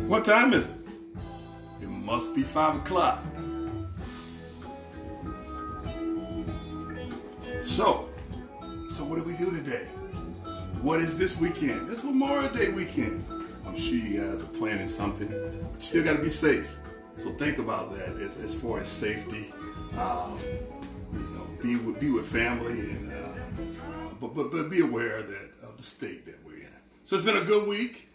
What time is it? It must be 5 o'clock. So what do we do today? What is this weekend? It's Memorial Day weekend. I'm sure you guys are planning something. You still got to be safe. So think about that as far as safety. Be with family, and but be aware of the state that we're in. So it's been a good week.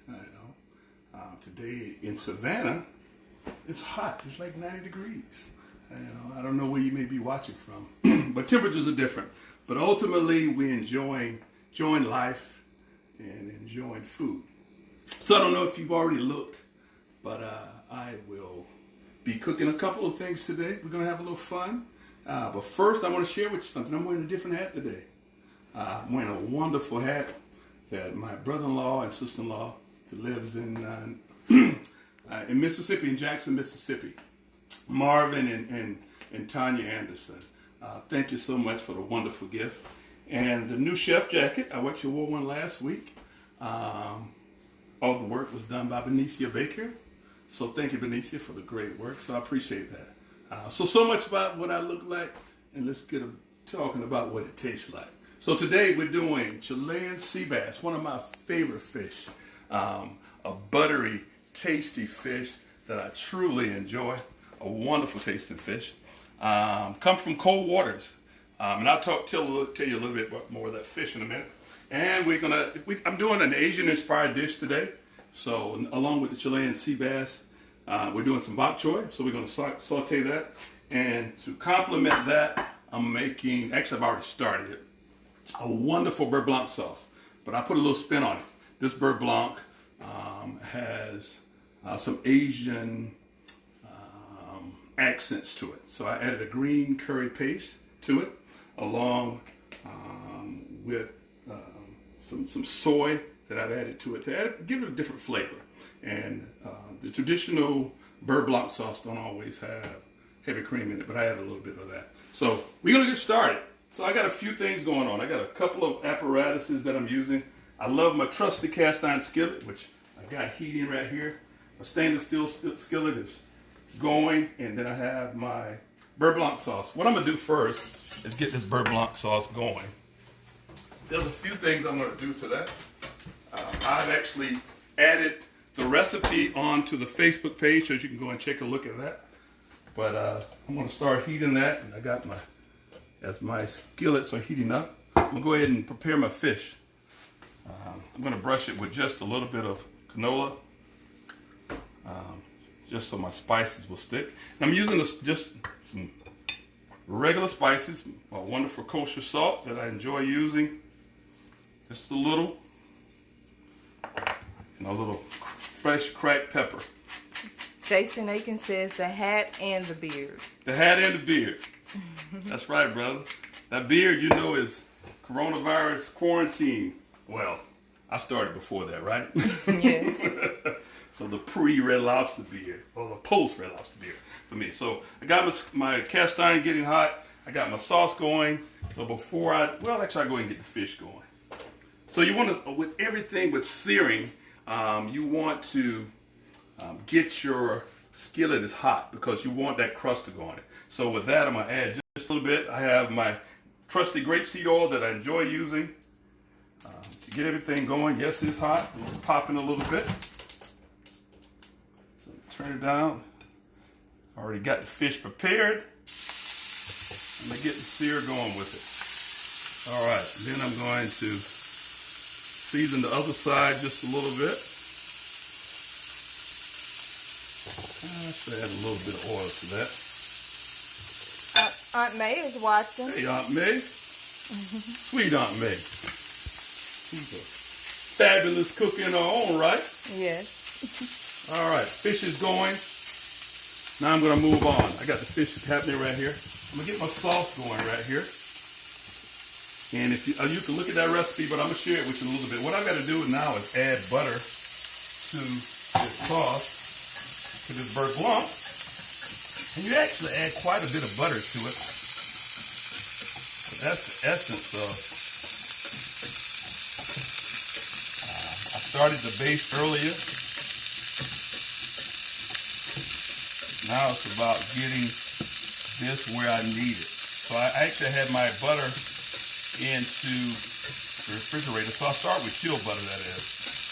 Today in Savannah, it's hot. It's like 90 degrees. I don't know where you may be watching from, but temperatures are different. But ultimately, we're enjoying life and enjoying food. So I don't know if you've already looked, but I will be cooking a couple of things today. We're going to have a little fun. But first, I want to share with you something. I'm wearing a different hat today. I'm wearing a wonderful hat that my brother-in-law and sister-in-law that lives in Mississippi, in Jackson, Mississippi. Marvin and Tanya Anderson. Thank you so much for the wonderful gift. And the new chef jacket, I actually wore one last week. All the work was done by Benicia Baker. So thank you, Benicia, for the great work. So I appreciate that. So much about what I look like, and let's get talking about what it tastes like. So today we're doing Chilean sea bass, one of my favorite fish. A buttery, tasty fish that I truly enjoy. A wonderful tasting fish. Come from cold waters. And I'll tell you a little bit more of that fish in a minute. And I'm doing an Asian-inspired dish today. So along with the Chilean sea bass, we're doing some bok choy. So we're going to saute that. And to complement that, I'm making, actually I've already started it, a wonderful beurre blanc sauce. But I put a little spin on it. This beurre blanc has some Asian accents to it. So I added a green curry paste to it, along with some soy that I've added to it to give it a different flavor. And the traditional beurre blanc sauce don't always have heavy cream in it, but I added a little bit of that. So we're gonna get started. So I got a few things going on. I got a couple of apparatuses that I'm using. I love my trusty cast iron skillet, which I got heating right here. My stainless steel skillet is going, and then I have my beurre blanc sauce. What I'm gonna do first is get this beurre blanc sauce going. There's a few things I'm gonna do to that. I've actually added the recipe onto the Facebook page, so you can go and take a look at that. But I'm gonna start heating that, and I got as my skillets are heating up, I'm gonna go ahead and prepare my fish. I'm gonna brush it with just a little bit of canola, just so my spices will stick. And I'm using just some regular spices, my wonderful kosher salt that I enjoy using, just a little, and a little fresh cracked pepper. Jason Aiken says the hat and the beard. The hat and the beard. That's right, brother. That beard, is coronavirus quarantine. Well, I started before that, right? Yes. So the pre-Red Lobster beard, or the post-Red Lobster beard for me. So I got my cast iron getting hot. I got my sauce going. So before I go ahead and get the fish going. So you want to, with everything with searing, you want to get your skillet as hot because you want that crust to go on it. So with that, I'm going to add just a little bit. I have my trusty grapeseed oil that I enjoy using to get everything going. Yes, it's hot. It's popping a little bit. So turn it down. Already got the fish prepared. I'm going to get the sear going with it. All right, then I'm going to season the other side just a little bit. I should add a little bit of oil to that. Aunt May is watching. Hey, Aunt May. Sweet Aunt May. She's a fabulous cook in her own right. Yes. All right, fish is going. Now I'm going to move on. I got the fish happening right here. I'm going to get my sauce going right here. And if you can look at that recipe, but I'm going to share it with you a little bit. What I've got to do now is add butter to this sauce, to this beurre blanc. And you actually add quite a bit of butter to it. But that's the essence of. I started the base earlier. Now it's about getting this where I need it. So I actually had my butter into the refrigerator. So I'll start with chilled butter, that is.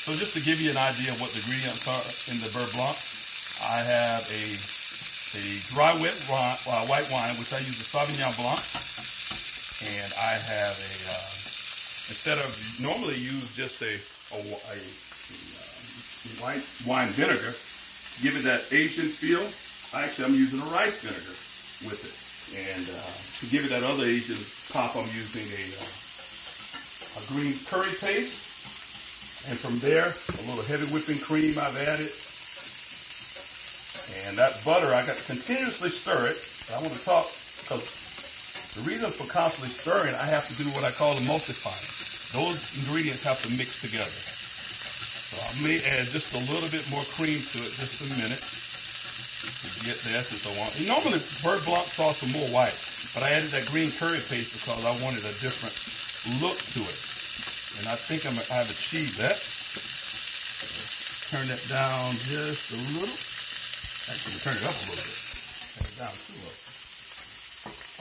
So just to give you an idea of what the ingredients are in the beurre blanc, I have a dry white wine, which I use the Sauvignon Blanc. And I have instead of normally use just a white wine vinegar, give it that Asian feel. Actually, I'm using a rice vinegar with it. And to give it that other Asian pop, I'm using a green curry paste. And from there, a little heavy whipping cream I've added. And that butter, I got to continuously stir it. I want to talk, because the reason for constantly stirring, I have to do what I call emulsifying. Those ingredients have to mix together. So I may add just a little bit more cream to it, just a minute, to get the essence I want. And normally, beurre blanc sauce is more white, but I added that green curry paste because I wanted a different look to it. And I think I've achieved that. Turn that down just a little. Actually, turn it up a little bit. Turn it down too low.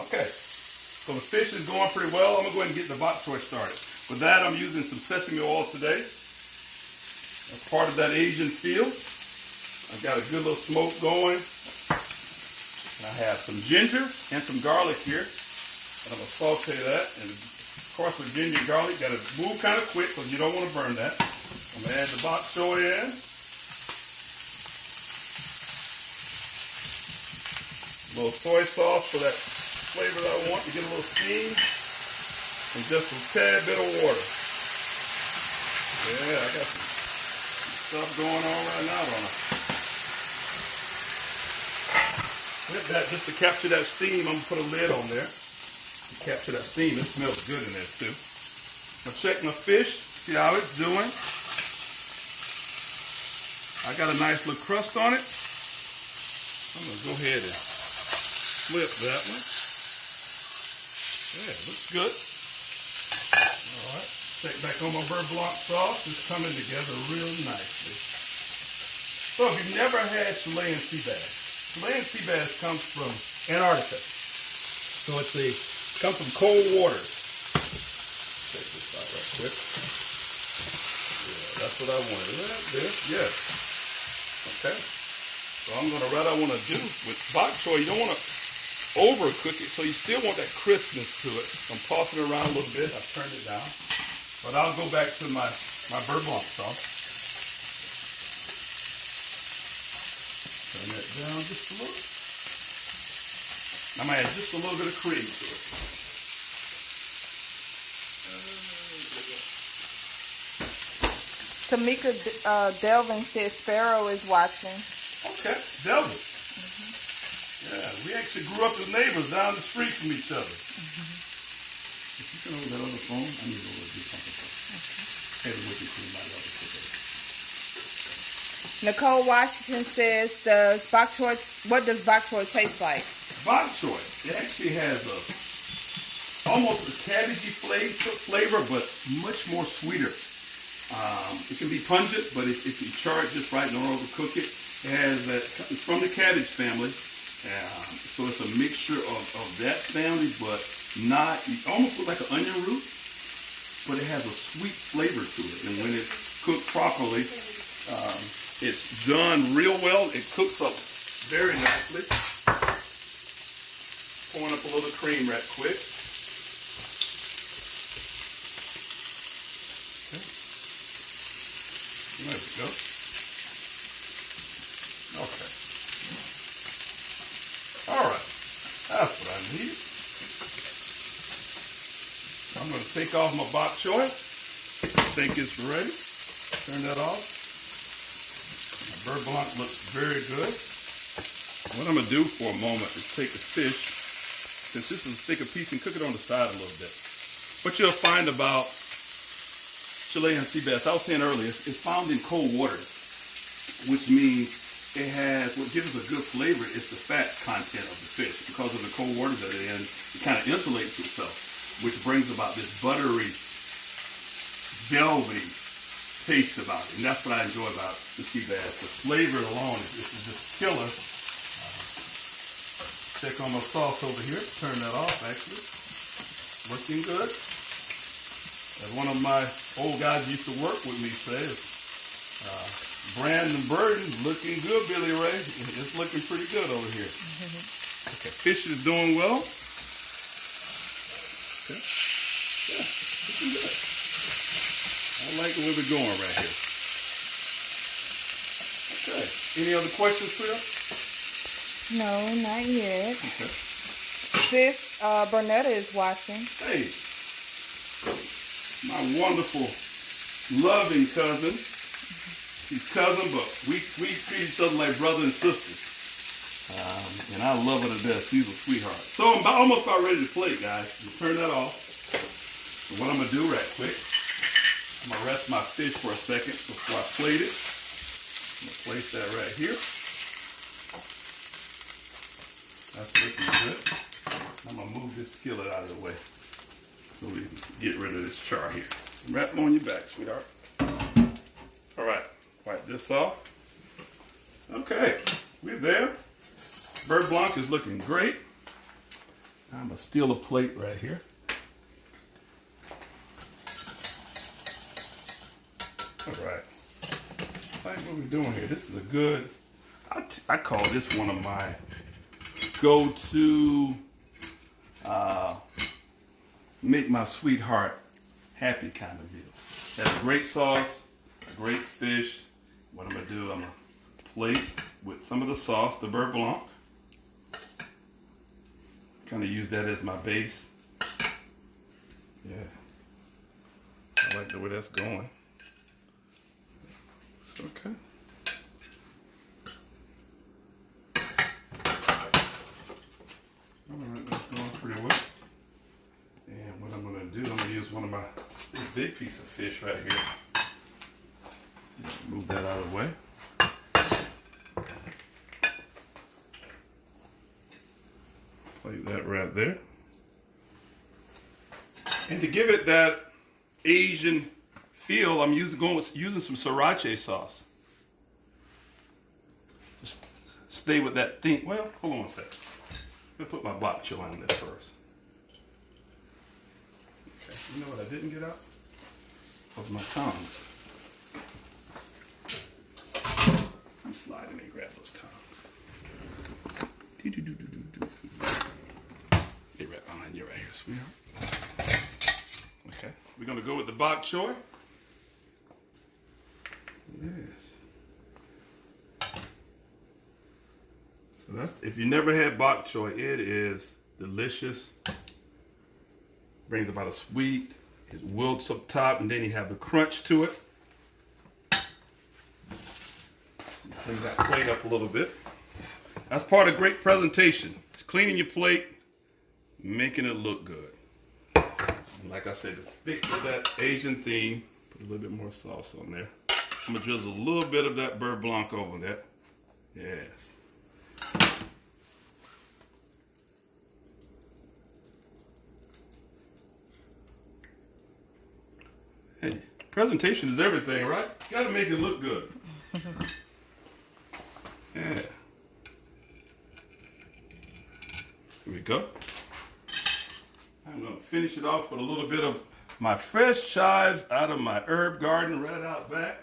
Okay, so the fish is going pretty well. I'm going to go ahead and get the bok choy started. For that, I'm using some sesame oil today. As part of that Asian feel. I've got a good little smoke going. And I have some ginger and some garlic here. And I'm going to saute that. And of course, with ginger and garlic, got to move kind of quick because you don't want to burn that. I'm going to add the bok choy in. A little soy sauce for that flavor that I want to get a little steam. And just a tad bit of water. Yeah, I got some stuff going on right now, don't I? With that, just to capture that steam, I'm going to put a lid on there. To capture that steam, it smells good in there too. I'll check my fish, see how it's doing. I got a nice little crust on it. I'm going to go ahead and flip that one. Yeah, looks good. All right, check back on my beurre blanc sauce. It's coming together real nicely. So if you've never had Chilean sea bass, Chilean sea bass comes from Antarctica. So comes from cold waters. Check this out right quick. Yeah, that's what I wanted. Right there, yes. Okay. So I want to do with bok choy, you don't want to overcook it, so you still want that crispness to it. I'm tossing it around a little bit. I've turned it down. But I'll go back to my beurre blanc sauce. Turn that down just a little. I'm going to add just a little bit of cream to it. Tamika Delvin says Sparrow is watching. Okay, Delvin. Yeah, we actually grew up as neighbors down the street from each other. If you can hold that other phone, I need to do something first. Heavy whipping cream out of it. Nicole Washington says, what does bok choy taste like? Bok choy, it actually has almost a cabbagey flavor, but much more sweeter. It can be pungent, but if you char it just right and don't overcook it, it has that. It's from the cabbage family, so it's a mixture of that family, but not. It almost looks like an onion root, but it has a sweet flavor to it. And when it's cooked properly, it's done real well. It cooks up very nicely. Pouring up a little cream right quick. Okay. There we go. Okay. All right. That's what I need. I'm going to take off my bok choy. I think it's ready. Turn that off. My beurre blanc looks very good. What I'm going to do for a moment is take the fish, since this is a thicker piece, and cook it on the side a little bit. What you'll find about Chilean sea bass, I was saying earlier, it's found in cold waters, which means it has, what gives it a good flavor is the fat content of the fish. Because of the cold water that it's in, it kind of insulates itself, which brings about this buttery, velvety taste about it. And that's what I enjoy about the sea bass. The flavor alone is just killer. check on my sauce over here. Turn that off, actually. Working good. As one of my old guys used to work with me says, Brandon Burden, looking good, Billy Ray. It's looking pretty good over here. Okay, fish is doing well. Okay. Yeah, looking good. I like where we're going right here. Okay. Any other questions, Priya? No, not yet. Okay. Sis, Bernetta is watching. Hey, my wonderful, loving cousin. She's cousin, but we treat each other like brother and sister. And I love her to death. She's a sweetheart. So I'm almost about ready to plate, guys. You turn that off. So what I'm going to do right quick, I'm going to rest my fish for a second before I plate it. I'm going to place that right here. That's looking good. I'm going to move this skillet out of the way so we can get rid of this char here. Wrap it on your back, sweetheart. All right, wipe this off. Okay, we're there. Beurre Blanc is looking great. I'm going to steal a plate right here. All right. I like what we're doing here. This is a good, I call this one of my go-to make my sweetheart happy kind of deal. That's a great sauce, great fish. What I'm going to do, I'm going to plate with some of the sauce, the Beurre Blanc. Kind of use that as my base. Yeah. I like the way that's going. It's okay. Alright, that's going pretty well. And what I'm going to do, I'm going to use one of this big piece of fish right here. Move that out of the way. Plate that right there. And to give it that Asian feel, I'm using some sriracha sauce. Just stay with that thing. Well, hold on a second. I'm going to put my bok choy on this first. Okay, you know what I didn't get out? Was my tongs. I'm sliding and grab those tongs. Get right behind you right here, sweetheart. Okay, we're going to go with the bok choy. Yes. So that's, if you never had bok choy, it is delicious. Brings about a sweet. It wilts up top, and then you have the crunch to it. Clean that plate up a little bit. That's part of great presentation. It's cleaning your plate, making it look good. And like I said, to stick with that Asian theme, put a little bit more sauce on there. I'm gonna drizzle a little bit of that Beurre Blanc over that. Yes. Hey, presentation is everything, right? You gotta make it look good. Yeah. Here we go. I'm gonna finish it off with a little bit of my fresh chives out of my herb garden right out back.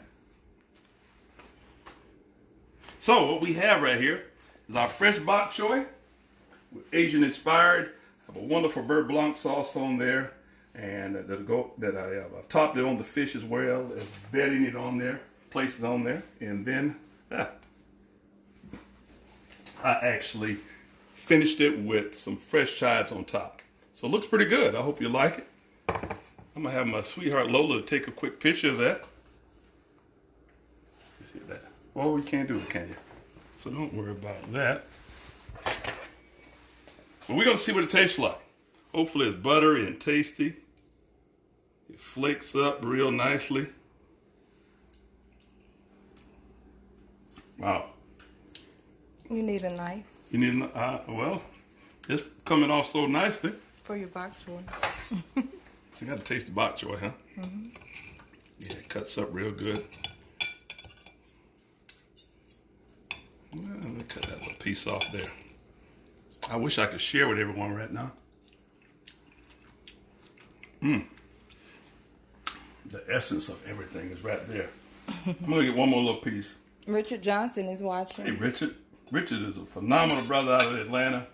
So what we have right here is our fresh bok choy, Asian inspired. I have a wonderful Beurre Blanc sauce on there, and I've topped it on the fish as well as bedding it on there, place it on there, and then I actually finished it with some fresh chives on top. So it looks pretty good. I hope you like it. I'm gonna have my sweetheart Lola take a quick picture of that. You see that? Oh, you can't do it, can you? So don't worry about that. But we're gonna see what it tastes like. Hopefully it's buttery and tasty. It flakes up real nicely. Wow. You need a knife You need well, it's coming off so nicely. for your bok choy. You got to taste the bok choy, huh? Mm-hmm. Yeah, it cuts up real good. Well, let me cut that little piece off there. I wish I could share with everyone right now. The essence of everything is right there. I'm going to get one more little piece. Richard Johnson is watching. Hey, Richard. Richard is a phenomenal brother out of Atlanta.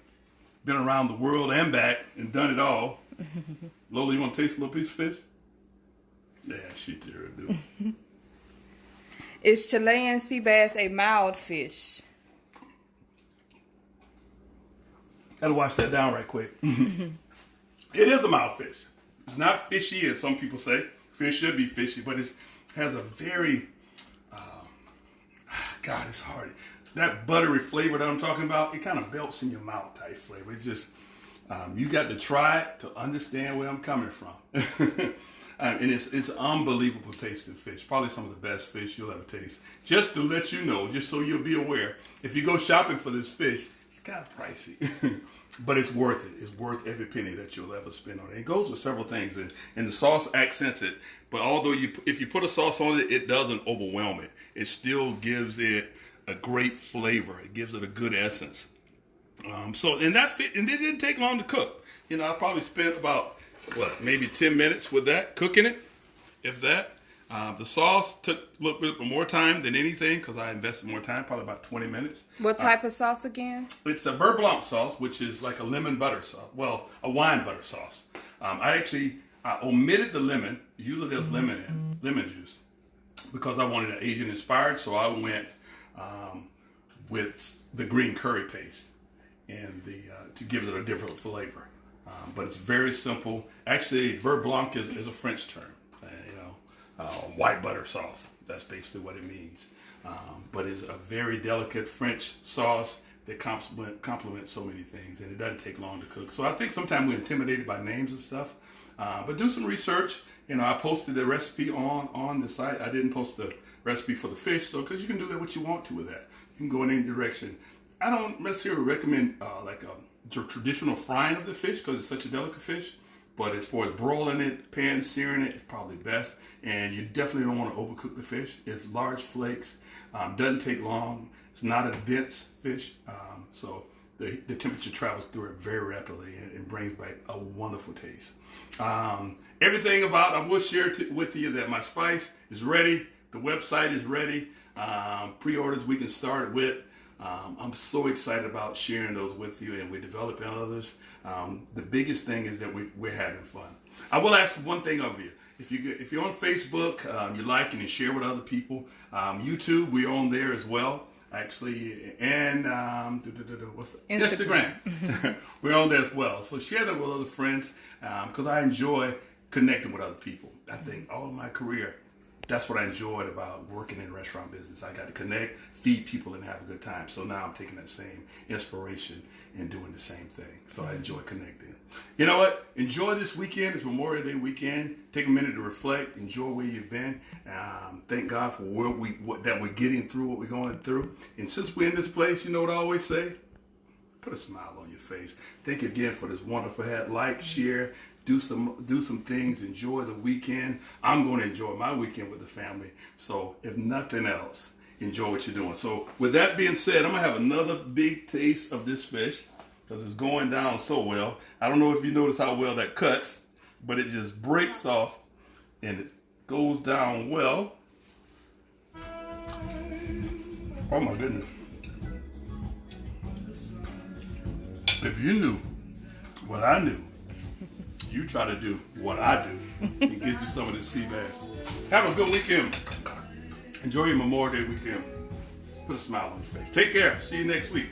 Been around the world and back and done it all. Lola, you want to taste a little piece of fish? Yeah, she did. Do. Is Chilean sea bass a mild fish? Gotta wash that down right quick. It is a mild fish. It's not fishy as some people say. Fish should be fishy, but it has a very, God, it's hard. That buttery flavor that I'm talking about, it kind of melts in your mouth type flavor. It just, you got to try it to understand where I'm coming from. And it's unbelievable tasting fish. Probably some of the best fish you'll ever taste. Just to let you know, just so you'll be aware, if you go shopping for this fish, it's kind of pricey. But it's worth it. It's worth every penny that you'll ever spend on it. It goes with several things, and the sauce accents it. But although if you put a sauce on it, it doesn't overwhelm it. It still gives it a great flavor. It gives it a good essence. And it didn't take long to cook. You know, I probably spent about maybe 10 minutes with that, cooking it, if that. The sauce took a little bit more time than anything because I invested more time, probably about 20 minutes. What type of sauce again? It's a beurre blanc sauce, which is like a lemon butter sauce. Well, a wine butter sauce. I omitted the lemon. Usually there's lemon juice, because I wanted an Asian inspired. So I went with the green curry paste and to give it a different flavor. But it's very simple. Actually, beurre blanc is a French term. White butter sauce. That's basically what it means. But it's a very delicate French sauce that complements so many things, and it doesn't take long to cook. So I think sometimes we're intimidated by names of stuff. But do some research. You know, I posted the recipe on the site. I didn't post the recipe for the fish, so because you can do that what you want to with that. You can go in any direction. I don't necessarily recommend like a traditional frying of the fish because it's such a delicate fish. But as far as broiling it, pan searing it, it's probably best. And you definitely don't want to overcook the fish. It's large flakes. Doesn't take long. It's not a dense fish. So the temperature travels through it very rapidly and brings back a wonderful taste. Everything about, I will share with you that my spice is ready. The website is ready. Pre-orders we can start with. I'm so excited about sharing those with you, and we're developing others. The biggest thing is that we're having fun. I will ask one thing of you. If you're on Facebook, you like and you share with other people. YouTube, we're on there as well, actually. And Instagram. We're on there as well. So share that with other friends, because I enjoy connecting with other people. I think all of my career, that's what I enjoyed about working in the restaurant business. I got to connect, feed people, and have a good time. So now I'm taking that same inspiration and doing the same thing. So I enjoy connecting. You know what? Enjoy this weekend. It's Memorial Day weekend. Take a minute to reflect. Enjoy where you've been. Thank God for that we're getting through what we're going through. And since we're in this place, you know what I always say? Put a smile on your face. Thank you again for this wonderful hat. Like, share. Do some things. Enjoy the weekend. I'm going to enjoy my weekend with the family. So if nothing else, enjoy what you're doing. So with that being said, I'm going to have another big taste of this fish because it's going down so well. I don't know if you notice how well that cuts, but it just breaks off and it goes down well. Oh my goodness. If you knew what I knew, you try to do what I do and get you some of this sea bass. Have a good weekend. Enjoy your Memorial Day weekend. Put a smile on your face. Take care. See you next week.